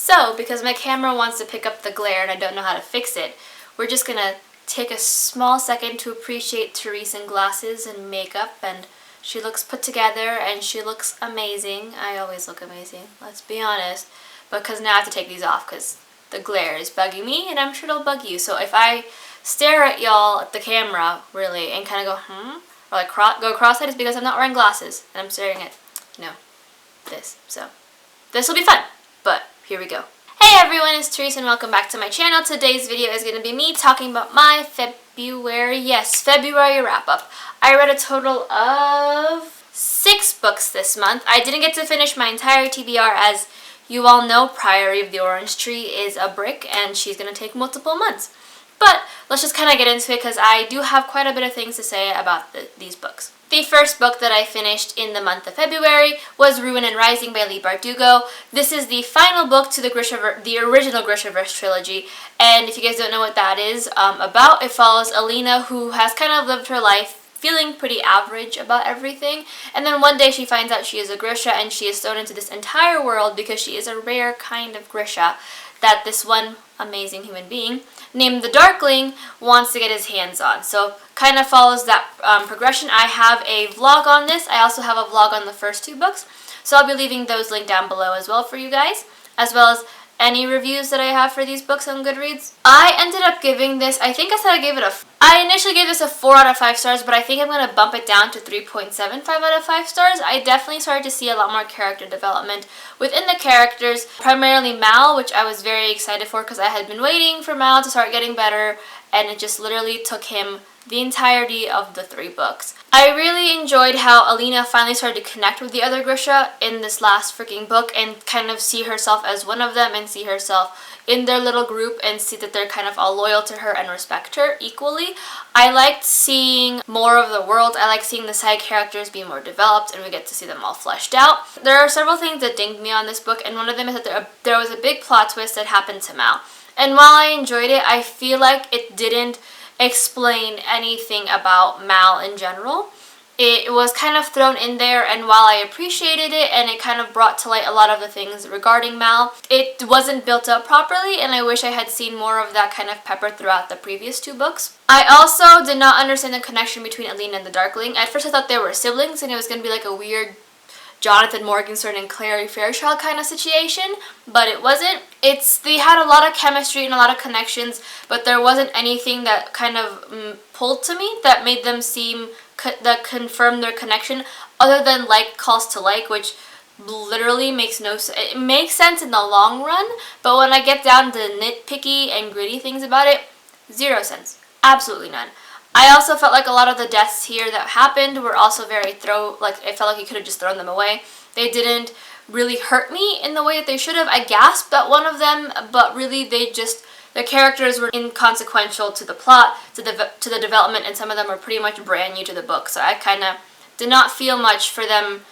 So, because my camera wants to pick up the glare and I don't know how to fix it, we're just gonna take a small second to appreciate Therese in glasses and makeup, and she looks put together and she looks amazing. I always look amazing, let's be honest, because now I have to take these off because the glare is bugging me and I'm sure it'll bug you. So if I stare at y'all at the camera, really, and kind of go, or like go cross-eyed, it's because I'm not wearing glasses and I'm staring at, this. So this will be fun, but here we go. Hey everyone, it's Therese and welcome back to my channel. Today's video is going to be me talking about my February wrap-up. I read a total of 6 books this month. I didn't get to finish my entire TBR. As you all know, Priory of the Orange Tree is a brick and she's going to take multiple months. But let's just kind of get into it because I do have quite a bit of things to say about these books. The first book that I finished in the month of February was Ruin and Rising by Leigh Bardugo. This is the final book to the original Grishaverse trilogy, and if you guys don't know what that is about, it follows Alina, who has kind of lived her life feeling pretty average about everything, and then one day she finds out she is a Grisha and she is thrown into this entire world because she is a rare kind of Grisha that this one amazing human being named the Darkling wants to get his hands on. So kind of follows that progression. I have a vlog on this. I also have a vlog on the first 2 books. So I'll be leaving those linked down below as well for you guys, as well as any reviews that I have for these books on Goodreads. I ended up giving this, I said I gave it I initially gave this a 4 out of 5 stars, but I think I'm going to bump it down to 3.75 out of 5 stars. I definitely started to see a lot more character development within the characters, primarily Mal, which I was very excited for because I had been waiting for Mal to start getting better, and it just literally took him the entirety of the 3 books. I really enjoyed how Alina finally started to connect with the other Grisha in this last freaking book and kind of see herself as one of them and see herself in their little group and see that they're kind of all loyal to her and respect her equally. I liked seeing more of the world. I like seeing the side characters be more developed and we get to see them all fleshed out. There are several things that dinged me on this book, and one of them is that there was a big plot twist that happened to Mal. And while I enjoyed it, I feel like it didn't explain anything about Mal in general. It was kind of thrown in there, and while I appreciated it and it kind of brought to light a lot of the things regarding Mal, it wasn't built up properly, and I wish I had seen more of that kind of peppered throughout the previous 2 books. I also did not understand the connection between Alina and the Darkling. At first I thought they were siblings and it was going to be like a weird Jonathan Morgenstern and Clary Fairchild kind of situation, but it wasn't. They had a lot of chemistry and a lot of connections, but there wasn't anything that kind of pulled to me that made them seem, that confirmed their connection, other than like calls to like, which literally makes no sense. It makes sense in the long run, but when I get down to nitpicky and gritty things about it, 0 sense. Absolutely none. I also felt like a lot of the deaths here that happened were also very I felt like you could have just thrown them away. They didn't really hurt me in the way that they should have. I gasped at one of them, but really the characters were inconsequential to the plot, to the development, and some of them were pretty much brand new to the book, so I kind of did not feel much for them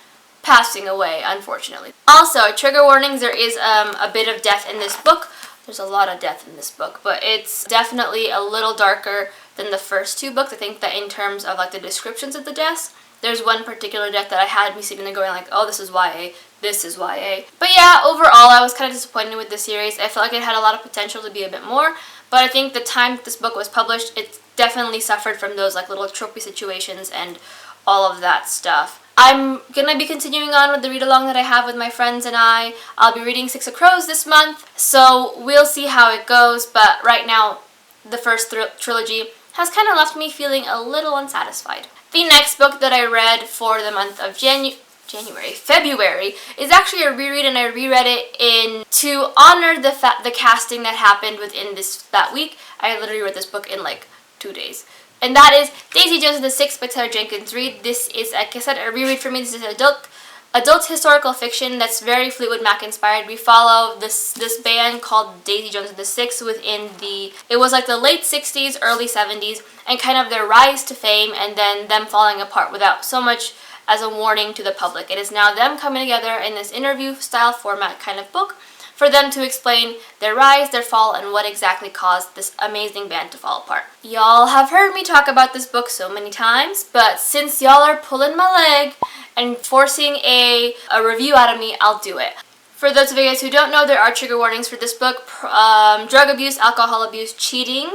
passing away, unfortunately. Also, trigger warnings, there is a bit of death in this book. There's a lot of death in this book, but it's definitely a little darker than the first 2 books. I think that in terms of like the descriptions of the deaths, there's one particular death that I had me sitting there going like, oh, this is YA, this is YA. But yeah, overall, I was kind of disappointed with the series. I felt like it had a lot of potential to be a bit more, but I think the time this book was published, it definitely suffered from those like little tropey situations and all of that stuff. I'm going to be continuing on with the read-along that I have with my friends and I'll be reading 6 of Crows this month, so we'll see how it goes, but right now, the first trilogy has kind of left me feeling a little unsatisfied. The next book that I read for the month of February, is actually a reread, and I reread it to honor the casting that happened within that week. I literally read this book in like 2 days. And that is Daisy Jones and the Six by Taylor Jenkins Reid. This is, like I said, a reread for me. This is adult historical fiction that's very Fleetwood Mac inspired. We follow this band called Daisy Jones and the Six within it was like the late 60s, early 70s, and kind of their rise to fame and then them falling apart without so much as a warning to the public. It is now them coming together in this interview style format kind of book for them to explain their rise, their fall, and what exactly caused this amazing band to fall apart. Y'all have heard me talk about this book so many times, but since y'all are pulling my leg and forcing a review out of me, I'll do it. For those of you guys who don't know, there are trigger warnings for this book. Drug abuse, alcohol abuse, cheating.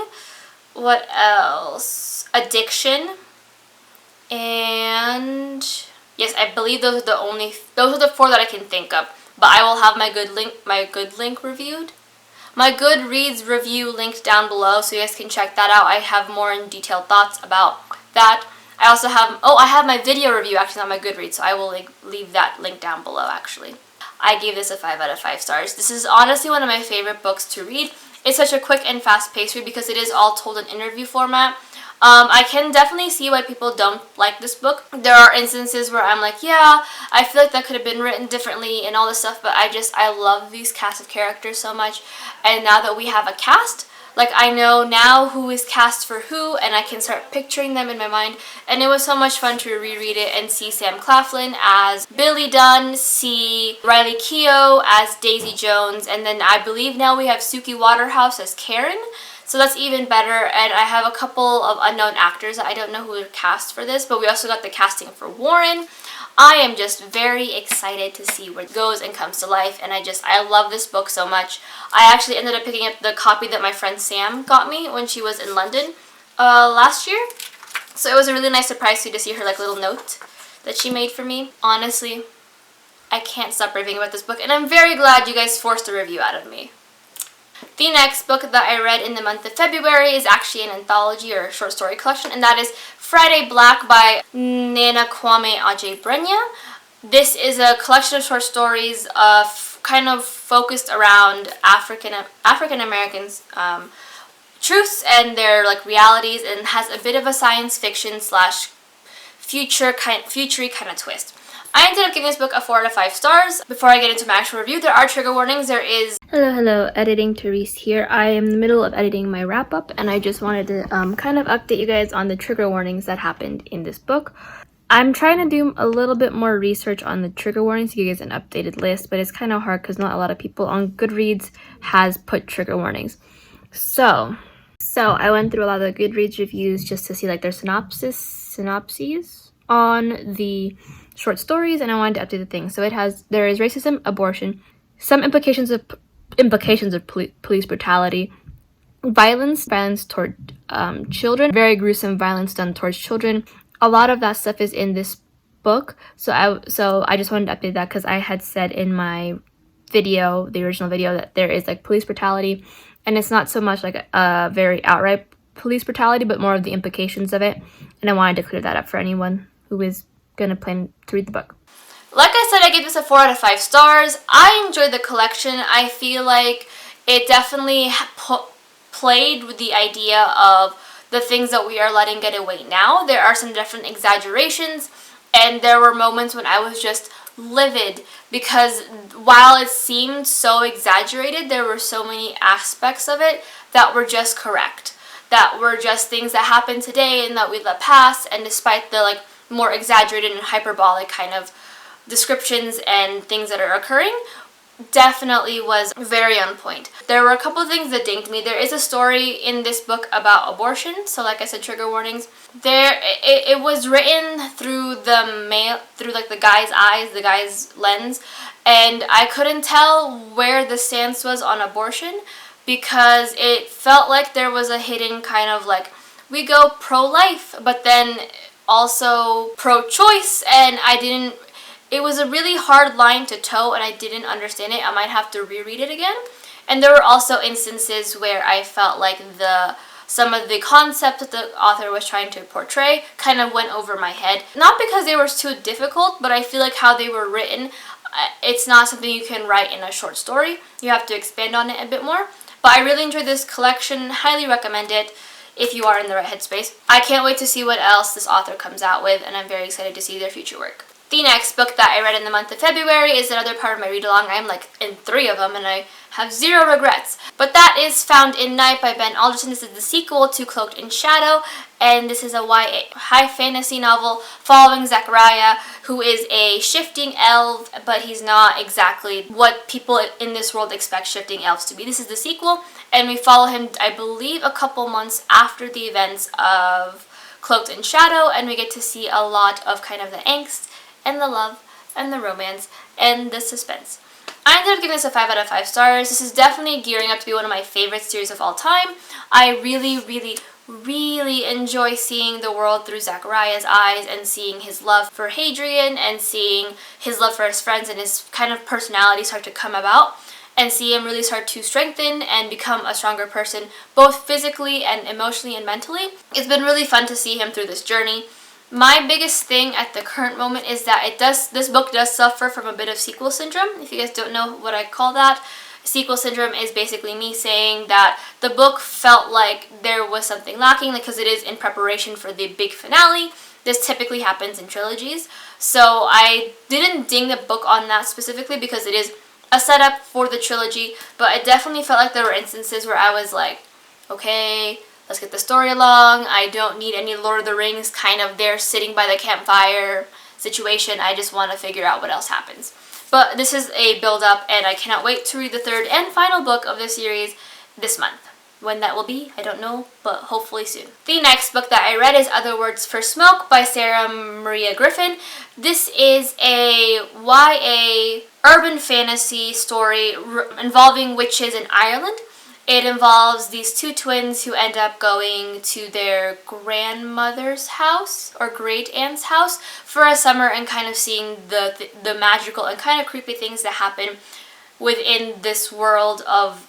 What else? Addiction. And yes, I believe those are the 4 that I can think of. But I will have my Goodreads review linked down below, so you guys can check that out. I have more in detailed thoughts about that. I also have, I have my video review actually on my Goodreads, so I will leave that link down below actually. I gave this a 5 out of 5 stars. This is honestly one of my favorite books to read. It's such a quick and fast-paced read because it is all told in interview format. I can definitely see why people don't like this book. There are instances where I'm like, yeah, I feel like that could have been written differently and all this stuff, but I love these cast of characters so much. And now that we have a cast, like I know now who is cast for who, and I can start picturing them in my mind. And it was so much fun to reread it and see Sam Claflin as Billy Dunn, see Riley Keough as Daisy Jones, and then I believe now we have Suki Waterhouse as Karen. So that's even better, and I have a couple of unknown actors. I don't know who are cast for this, but we also got the casting for Warren. I am just very excited to see where it goes and comes to life, and I love this book so much. I actually ended up picking up the copy that my friend Sam got me when she was in London last year. So it was a really nice surprise to see her like little note that she made for me. Honestly, I can't stop raving about this book, and I'm very glad you guys forced a review out of me. The next book that I read in the month of February is actually an anthology or a short story collection, and that is Friday Black by Nana Kwame Adjei-Brenyah. This is a collection of short stories kind of focused around African Americans' truths and their like realities, and has a bit of a science fiction / future kind of twist. I ended up giving this book a 4 out of 5 stars. Before I get into my actual review, there are trigger warnings. There is... Hello, editing Therese here. I am in the middle of editing my wrap-up, and I just wanted to kind of update you guys on the trigger warnings that happened in this book. I'm trying to do a little bit more research on the trigger warnings to give you guys an updated list, but it's kind of hard because not a lot of people on Goodreads has put trigger warnings. So I went through a lot of the Goodreads reviews just to see like their synopses on the short stories, and I wanted to update the thing. So there is racism, abortion, some implications of police brutality, violence toward children, very gruesome violence done towards children. A lot of that stuff is in this book. So I just wanted to update that because I had said in my video, the original video, that there is like police brutality, and it's not so much like a very outright police brutality, but more of the implications of it. And I wanted to clear that up for anyone who is gonna plan to read the book. Like I said, I gave this a 4 out of 5 stars. I enjoyed the collection. I feel like it definitely played with the idea of the things that we are letting get away now. There are some different exaggerations, and there were moments when I was just livid because while it seemed so exaggerated, there were so many aspects of it that were just correct, that were just things that happened today and that we let pass. And despite the like more exaggerated and hyperbolic kind of descriptions and things that are occurring, definitely was very on point. There were a couple of things that dinged me. There is a story in this book about abortion, so like I said, trigger warnings. It was written through the guy's eyes, the guy's lens, and I couldn't tell where the stance was on abortion because it felt like there was a hidden kind of like, we go pro-life, but then also pro-choice, and it was a really hard line to toe, and I didn't understand it. I might have to reread it again. And there were also instances where I felt like some of the concepts that the author was trying to portray kind of went over my head. Not because they were too difficult, but I feel like how they were written, it's not something you can write in a short story. You have to expand on it a bit more. But I really enjoyed this collection. Highly recommend it if you are in the right headspace. I can't wait to see what else this author comes out with, and I'm very excited to see their future work. The next book that I read in the month of February is another part of my read-along. I'm like in 3 of them, and I have 0 regrets. But that is Found in Night by Ben Alderson. This is the sequel to Cloaked in Shadow, and this is a YA high fantasy novel following Zachariah, who is a shifting elf, but he's not exactly what people in this world expect shifting elves to be. This is the sequel, and we follow him, I believe, a couple months after the events of Cloaked in Shadow, and we get to see a lot of kind of the angst and the love and the romance and the suspense. I ended up giving this a 5 out of 5 stars. This is definitely gearing up to be one of my favorite series of all time. I really enjoy seeing the world through Zachariah's eyes and seeing his love for Hadrian and seeing his love for his friends and his kind of personality start to come about and see him really start to strengthen and become a stronger person, both physically and emotionally and mentally. It's been really fun to see him through this journey. My biggest thing at the current moment is that this book does suffer from a bit of sequel syndrome. If you guys don't know what I call that, sequel syndrome is basically me saying that the book felt like there was something lacking because it is in preparation for the big finale. This typically happens in trilogies. So I didn't ding the book on that specifically because it is a setup for the trilogy, but it definitely felt like there were instances where I was like, okay, let's get the story along. I don't need any Lord of the Rings kind of there sitting by the campfire situation. I just want to figure out what else happens. But this is a build-up, and I cannot wait to read the third and final book of the series this month. When that will be, I don't know, but hopefully soon. The next book that I read is Other Words for Smoke by Sarah Maria Griffin. This is a YA urban fantasy story involving witches in Ireland. It involves these two twins who end up going to their grandmother's house or great-aunt's house for a summer and kind of seeing the magical and kind of creepy things that happen within this world of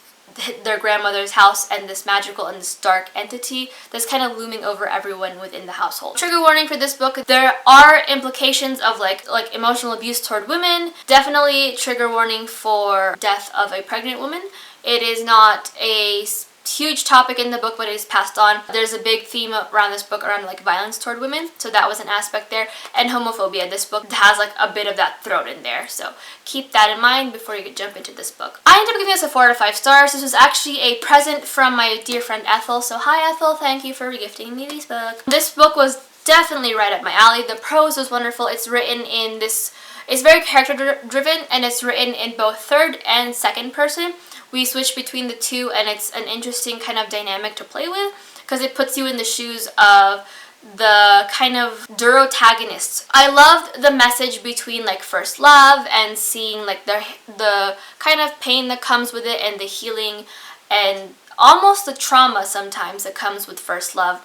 their grandmother's house and this magical and this dark entity that's kind of looming over everyone within the household. Trigger warning for this book, there are implications of like emotional abuse toward women. Definitely trigger warning for death of a pregnant woman. It is not a huge topic in the book, but it is passed on. There's a big theme around this book around like violence toward women, so that was an aspect there, and homophobia. This book has like a bit of that thrown in there, so keep that in mind before you jump into this book. I ended up giving this a 4 out of 5 stars. This was actually a present from my dear friend Ethel, so hi Ethel, thank you for gifting me this book. This book was definitely right up my alley. The prose was wonderful. It's written in this, it's very character driven, and it's written in both third and second person. We switch between the two, and it's an interesting kind of dynamic to play with because it puts you in the shoes of the kind of durotagonists. I loved the message between like first love and seeing like the kind of pain that comes with it and the healing and almost the trauma sometimes that comes with first love.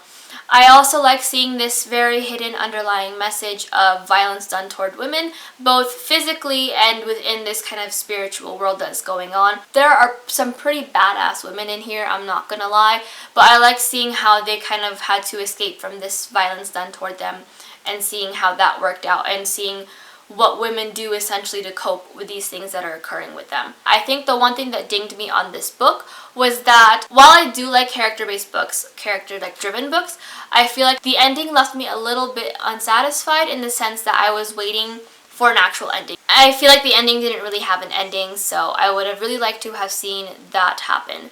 I also like seeing this very hidden underlying message of violence done toward women, both physically and within this kind of spiritual world that's going on. There are some pretty badass women in here, I'm not gonna lie, but I like seeing how they kind of had to escape from this violence done toward them and seeing how that worked out and seeing what women do essentially to cope with these things that are occurring with them. I think the one thing that dinged me on this book was that while I do like character-based books, character-driven books, I feel like the ending left me a little bit unsatisfied in the sense that I was waiting for an actual ending. I feel like the ending didn't really have an ending, so I would have really liked to have seen that happen.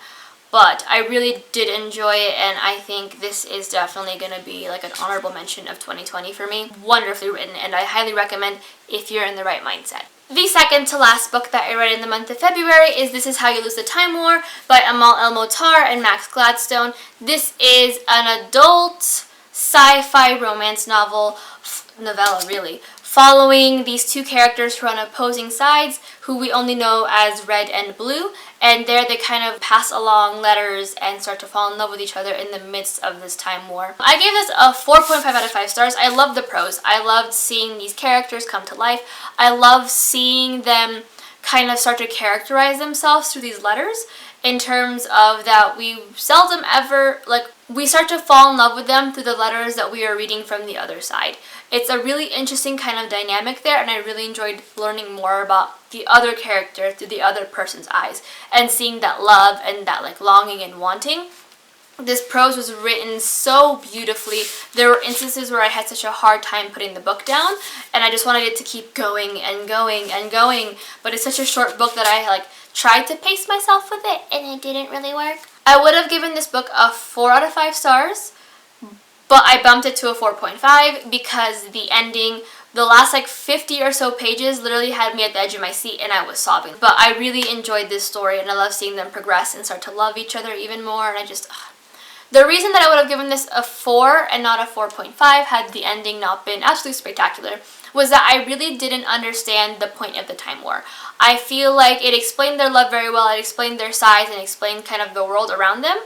But I really did enjoy it, and I think this is definitely going to be like an honorable mention of 2020 for me. Wonderfully written, and I highly recommend if you're in the right mindset. The second to last book that I read in the month of February is This Is How You Lose the Time War by Amal El-Mohtar and Max Gladstone. This is an adult sci-fi romance novella really, following these two characters who are on opposing sides who we only know as Red and Blue, and there they kind of pass along letters and start to fall in love with each other in the midst of this time war. I gave this a 4.5 out of 5 stars. I loved the prose. I loved seeing these characters come to life. I love seeing them kind of start to characterize themselves through these letters in terms of that we seldom ever, like, we start to fall in love with them through the letters that we are reading from the other side. It's a really interesting kind of dynamic there, and I really enjoyed learning more about the other character through the other person's eyes and seeing that love and that like longing and wanting. This prose was written so beautifully. There were instances where I had such a hard time putting the book down, and I just wanted it to keep going and going and going, but it's such a short book that I like tried to pace myself with it, and it didn't really work. I would have given this book a 4 out of 5 stars, but I bumped it to a 4.5 because the ending, the last like 50 or so pages literally had me at the edge of my seat and I was sobbing. But I really enjoyed this story, and I love seeing them progress and start to love each other even more, and I just, The reason that I would have given this a 4 and not a 4.5 had the ending not been absolutely spectacular was that I really didn't understand the point of the Time War. I feel like it explained their love very well, it explained their size, and explained kind of the world around them,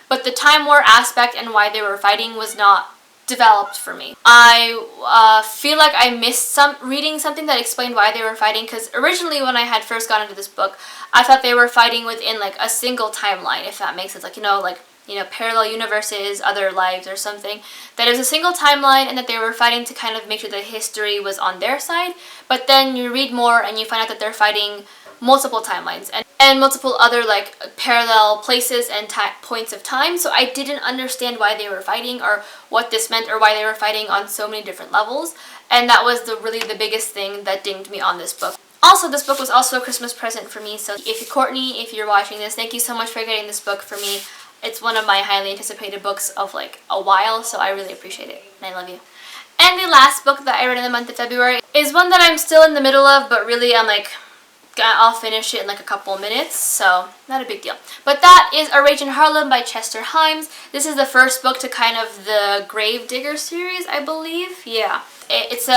but the Time War aspect and why they were fighting was not developed for me. I feel like I missed reading something that explained why they were fighting, because originally when I had first gone into this book, I thought they were fighting within like a single timeline, if that makes sense, like parallel universes, other lives or something, that it was a single timeline and that they were fighting to kind of make sure that history was on their side. But then you read more and you find out that they're fighting multiple timelines and multiple other like parallel places and points of time. So I didn't understand why they were fighting or what this meant or why they were fighting on so many different levels. And that was really the biggest thing that dinged me on this book. Also, this book was also a Christmas present for me. So Courtney, if you're watching this, thank you so much for getting this book for me. It's one of my highly anticipated books of like a while, so I really appreciate it, and I love you. And the last book that I read in the month of February is one that I'm still in the middle of, but really I'm like, I'll finish it in like a couple of minutes, so not a big deal. But that is A Rage in Harlem by Chester Himes. This is the first book to kind of the Gravedigger series, I believe. Yeah. It's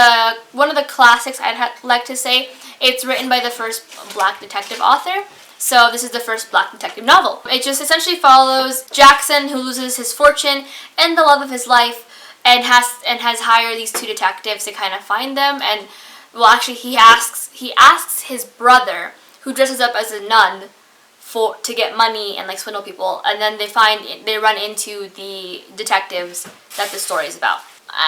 one of the classics, I'd like to say. It's written by the first Black detective author. So this is the first Black detective novel. It just essentially follows Jackson, who loses his fortune and the love of his life, and has hired these two detectives to kind of find them. And well, actually, he asks his brother, who dresses up as a nun, to get money and like swindle people. And then they run into the detectives that the story is about.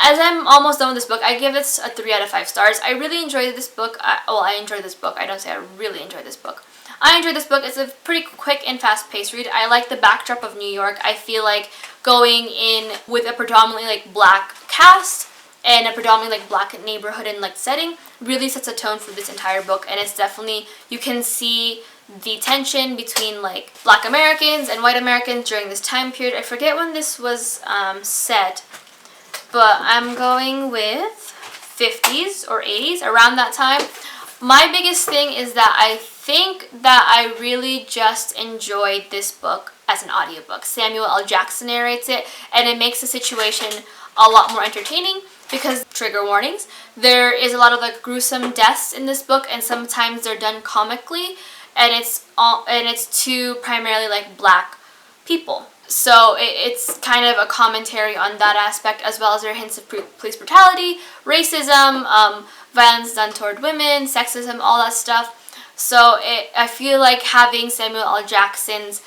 As I'm almost done with this book, I give it a 3 out of 5 stars. I really enjoyed this book. I enjoyed this book. I don't say I really enjoyed this book. I enjoyed this book. It's a pretty quick and fast-paced read. I like the backdrop of New York. I feel like going in with a predominantly like Black cast and a predominantly like Black neighborhood and like setting really sets a tone for this entire book. And it's definitely, you can see the tension between like Black Americans and white Americans during this time period. I forget when this was set, but I'm going with 50s or 80s, around that time. My biggest thing is that I think that I really just enjoyed this book as an audiobook. Samuel L. Jackson narrates it, and it makes the situation a lot more entertaining because, trigger warnings, there is a lot of like gruesome deaths in this book, and sometimes they're done comically, and it's to primarily like Black people. So it's kind of a commentary on that aspect, as well as there are hints of police brutality, racism, violence done toward women, sexism, all that stuff. So I feel like having Samuel L. Jackson's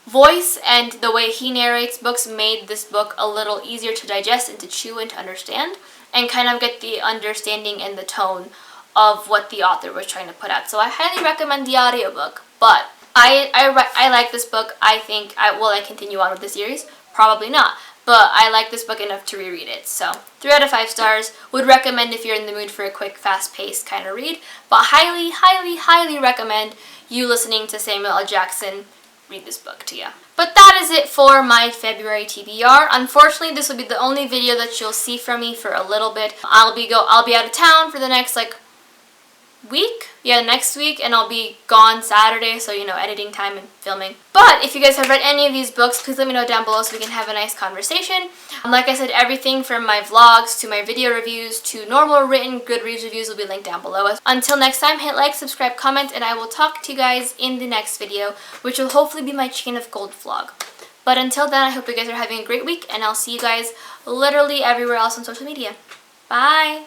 voice and the way he narrates books made this book a little easier to digest and to chew and to understand, and kind of get the understanding and the tone of what the author was trying to put out. So I highly recommend the audiobook, but I like this book. I think, will I continue on with the series? Probably not. But I like this book enough to reread it. So 3 out of 5 stars. Would recommend if you're in the mood for a quick, fast-paced kind of read. But highly, highly, highly recommend you listening to Samuel L. Jackson read this book to you. But that is it for my February TBR. Unfortunately, this will be the only video that you'll see from me for a little bit. I'll be out of town for the next week, next week, and I'll be gone Saturday, so editing time and filming. But if you guys have read any of these books, please let me know down below so we can have a nice conversation. Like I said, everything from my vlogs to my video reviews to normal written Goodreads reviews will be linked down below. Until next time, hit like, subscribe, comment, and I will talk to you guys in the next video, which will hopefully be my Chain of Gold vlog. But until then, I hope you guys are having a great week, and I'll see you guys literally everywhere else on social media. Bye!